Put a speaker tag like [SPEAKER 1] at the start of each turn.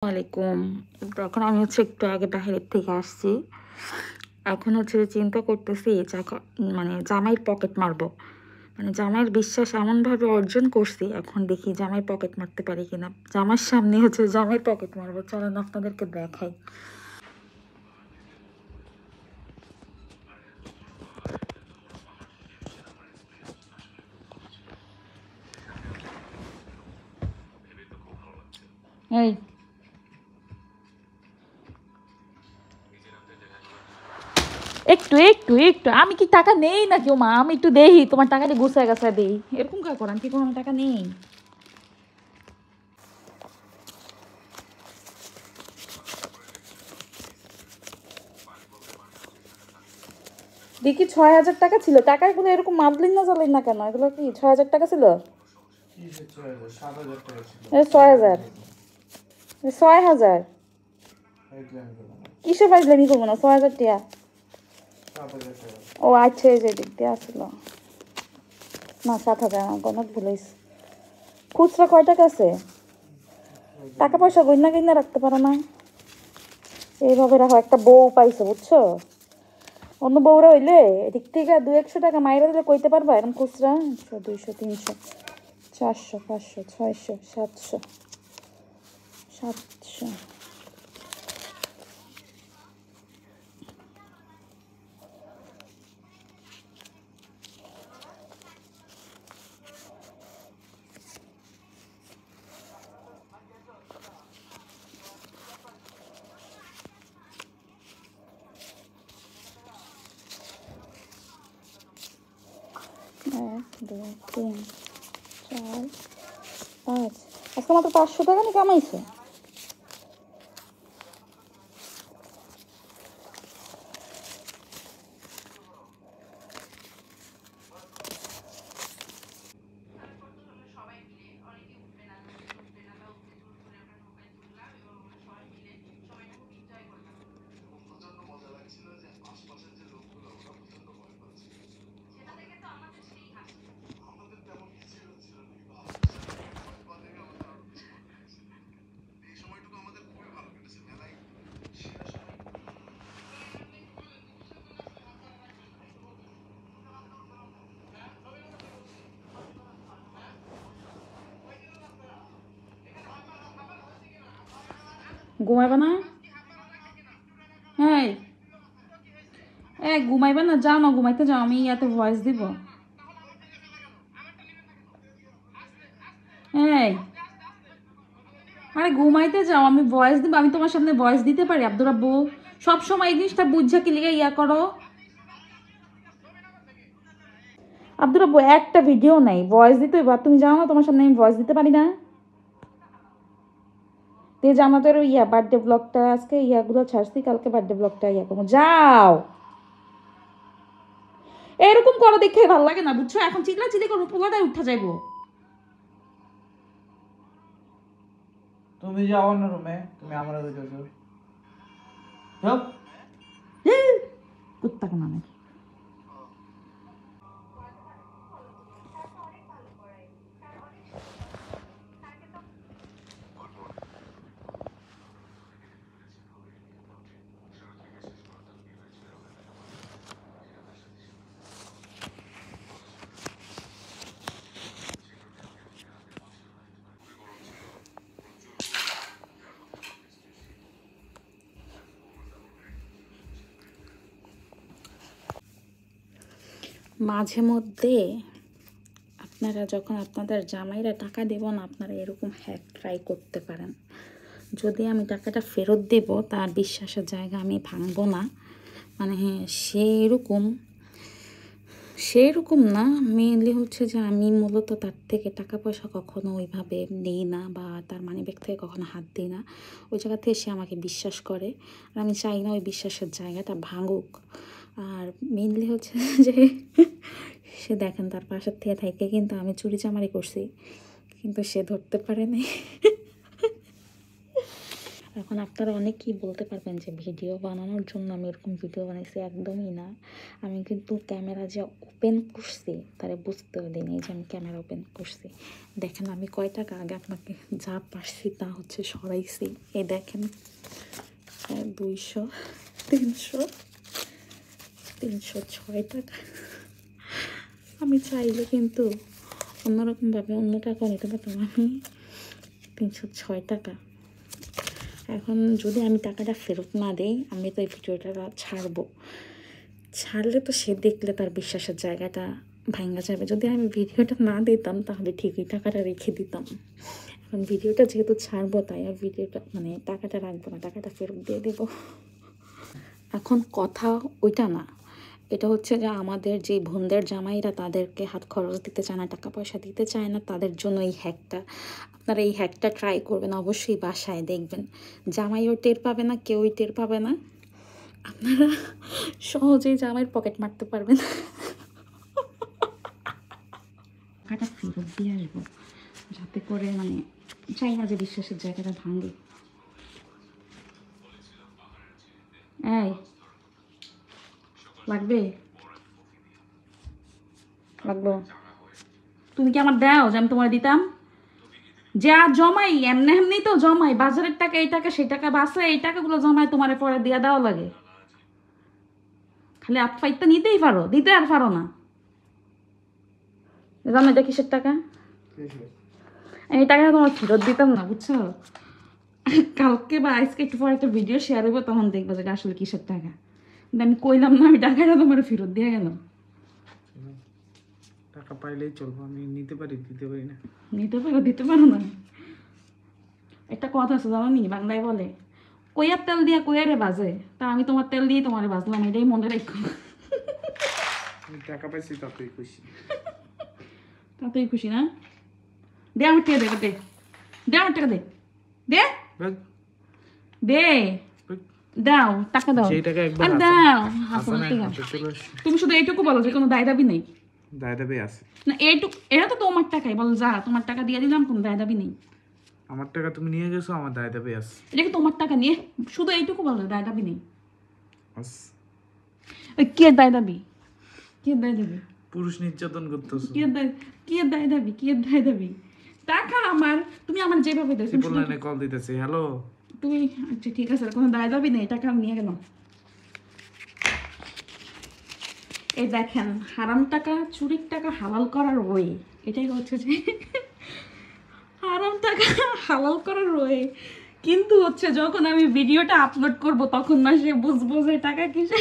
[SPEAKER 1] আলাইকুম। তখন আমি একটু আগে বাহিরের থেকে আসছি। এখন চিন্তা করতেছি মানে জামাইয়ের পকেট মারবো। মানে জামাইয়ের বিশ্বাস এমনভাবে অর্জন করছি, এখন দেখি জামাইয়ের পকেট মারতে পারি কিনা। জামাইয়ের সামনে জামাইয়ের পকেট মারবো, চলেন আপনাদেরকে দেখাই। এই একটু একটু একটু আমি কি টাকা নেই নাকি? ও মা, আমি একটু দেখি তোমার টাকাটা গুছায় গাছায় দিই, এরকম কা করেন কি? কোনো টাকা নেই। দেখি ৬,০০০ টাকা ছিল। টাকাগুলো এরকম মাদলিন না জ্বালেন না কেন? এগুলো কি ৬,০০০ টাকা ছিল? ৬,০০০, ৬,০০০ কিসে ফাইজলামি করবো না? ৬,০০০ টাকা। ও আচ্ছা, এই যে দিক দিয়ে আসলো না, ৭,০০০ গণত ভুলেছ। খুচরা কয় টাকা আছে? টাকা পয়সা গইনা গইনা রাখতে পারো না? এইভাবে রাখো। একটা বউ পাইছো, বুঝছো? অন্য বউরা হইলে এদিক থেকে ২-১০০ টাকা মাইরা দিলে কইতে পারবা এরকম খুচরা ১০০, ২০০, ৩০০, ৪০০, ৫০০, ৬০০, ৭০০, ৭০০। এক, দুই, তিন, চার, পাঁচ। আজকে মাত্র ৫০০ টাকা নি কামাইছে। ঘুমাইবা না? হ্যাঁ, ঘুমাইবা না? যাও না, ঘুমাইতে যাও, আমি এত ভয়েস দিব। এই, আরে ঘুমাইতে যাও, আমি ভয়েস দিব। আমি তোমার সামনে ভয়েস দিতে পারি আব্দুর আব্বু? সবসময় এই জিনিসটা বুঝা কি লিগে ইয়া করো? আব্দুর আব্বু একটা ভিডিও নাই, ভয়েস দিতে হইবা। তুমি জানো না তোমার সামনে আমি ভয়েস দিতে পারি না? তো যে আমাদের ইয়া বার্থডে ব্লগটা আজকে ইয়াগুলো ছাড়ছি, কালকে বার্থডে ব্লগটা ইয়া করবো। যাও, এরকম করো দেখে ভালো লাগে না, বুঝছো? এখন চিল্লা চিল্লি করবো, পোলাটাই উঠা যাইবো।
[SPEAKER 2] তুমি যাও না রুমে, তুমি আমার হইতেছো যাও।
[SPEAKER 1] কুত্তা কেন নাকি? মাঝে মধ্যে আপনারা যখন আপনাদের জামাইরা টাকা দেব না, আপনারা এরকম হ্যাক ট্রাই করতে পারেন। যদি আমি টাকাটা ফেরত দেব, তার বিশ্বাসের জায়গা আমি ভাঙবো না। মানে হ্যাঁ, সেরকম না। মেনলি যে আমি মূলত তার থেকে টাকা পয়সা কখনো ওইভাবে নেই না, বা তার মানিব্যাগ থেকে কখনো হাত দিই না। ওই জায়গা থেকে সে আমাকে বিশ্বাস করে, আর আমি চাই না ওই বিশ্বাসের জায়গাটা ভাঙুক। আর মেনলি যে সে দেখেন, তার পাশের থেকে কিন্তু আমি চুরি চামারি করছি, কিন্তু সে ধরতে পারেনি। এখন আপনারা অনেকেই বলতে পারবেন যে ভিডিও বানানোর জন্য আমি এরকম ভিডিও বানাইছি, একদমই না। আমি কিন্তু ক্যামেরা যে ওপেন করছি তারা বুঝতেও দিইনি যে আমি ক্যামেরা ওপেন করছি। দেখেন আমি কয় টাকা আগে আপনাকে যা পারছি তা হচ্ছে সরাইছি। এই দেখেন 200, 300, 306 টাকা। আমি চাইলে কিন্তু অন্যরকমভাবে অন্য টাকা নিতে পারতাম। আমি 306 টাকা। এখন যদি আমি টাকাটা ফেরত না দিই, আমি তো এই ভিডিওটা ছাড়লে তো সে দেখলে তার বিশ্বাসের জায়গাটা ভাঙা যাবে। যদি আমি ভিডিওটা না দিতাম তাহলে ঠিকই টাকাটা রেখে দিতাম। এখন ভিডিওটা যেহেতু ছাড়বো তাই আর ভিডিওটা মানে টাকাটা রাখবো না, টাকাটা ফেরত দিয়ে দেবো। এখন কথা ওইটা না, এটা হচ্ছে যে আমাদের যে বোনদের জামাইরা তাদেরকে হাত খরচ দিতে চায় না, টাকা পয়সা দিতে চায় না, তাদের জন্য এই হ্যাকটা। আপনারা এই হ্যাকটা ট্রাই করবেন অবশ্যই, বাসায় দেখবেন জামাইও টের পাবে না, কেউই টের পাবে না। আপনারা সহজেই জামাইয়ের পকেট মারতে পারবেন। টাকাটা ফেরত দিয়ে আসবো যাতে করে মানে চাই না যে বিশ্বাসের জায়গাটা ভাঙে। এই লাগবে লাগলো, তুমি কি আমার দাও যে আমি তোমার দিতাম? যা জমাই এমনি এমনি তো জমাই, বাজারের টাকা এই টাকা সেই টাকা বাঁচে, এই টাকাগুলো জমাই তোমার পরে দিয়ে দেওয়া লাগে। খালি আফাইতে নিতেই পারো, দিতে আর পারো না। জানো এটা কিসের টাকা? এই টাকাটা তোমার ফেরত দিতাম না, বুঝছো? কালকে বা আজকে একটু পরে একটা ভিডিও শেয়ার হইব, তখন দেখবো যে আসলে কিসের টাকা। কিন্তু আমি কইলাম না, আমি টাকাটা তোমার ফেরত দিয়ে গেল।
[SPEAKER 2] টাকা পাইলেই চলবো, আমি নিতে পারি দিতে পারি না।
[SPEAKER 1] নিতে পারো দিতে পারো না। একটা কথা আছে জানো নি, বাংলায় বলে কইয়ার তেল দিয়া কইয়ারে বাজে, তা আমি তোমার তেল দিয়ে তোমারে বাজলাম, এটাই মনে রাখো।
[SPEAKER 2] আমি টাকা পাইছি তাতেই খুশি।
[SPEAKER 1] তাতেই খুশি না? দে আমার টাকা, দে দে আমার টাকা, দে দে দে দাও, টাকা দাও।
[SPEAKER 2] সেই টাকা একবার
[SPEAKER 1] আর দাও
[SPEAKER 2] হাসান হাতে চলে আসে।
[SPEAKER 1] তুমি শুধু এইটুকু বলো যে কোনো দায় দাবি নেই।
[SPEAKER 2] দায় দাবি আছে
[SPEAKER 1] না, এইটুকু, এটা তো তোমার টাকাই, বলো যা তোমার টাকা দিয়ে দিলাম, কোনো দায় দাবি নেই।
[SPEAKER 2] আমার টাকা তুমি নিয়ে গেছো, আমার দায় দাবি আছে।
[SPEAKER 1] এটা কি তোমার টাকা নিয়ে শুধু এইটুকু বলো দায় দাবি নেই?
[SPEAKER 2] আস
[SPEAKER 1] কে দায় দাবি? কে দায় দাবি?
[SPEAKER 2] পুরুষ নির্যাতন করতেছো।
[SPEAKER 1] কে দায় দাবি? কে দায় দাবি? টাকা আমার, তুমি আমার যেভাবে দেয়
[SPEAKER 2] ট্রিপল লাইনে কল দিতেছি, হ্যালো।
[SPEAKER 1] তুমি আচ্ছা ঠিক আছে, কোনো দায় দাবি নেই, টাকা আমি নিয়ে গেলাম। এই দেখেন হারাম টাকা, চুরির টাকা হালাল করার ওয়ে, এটাই হচ্ছে যে হারাম টাকা হালাল করার ওয়ে। কিন্তু হচ্ছে যখন আমি ভিডিওটা আপলোড করব তখন না সে বুঝবো যে টাকা কিসে।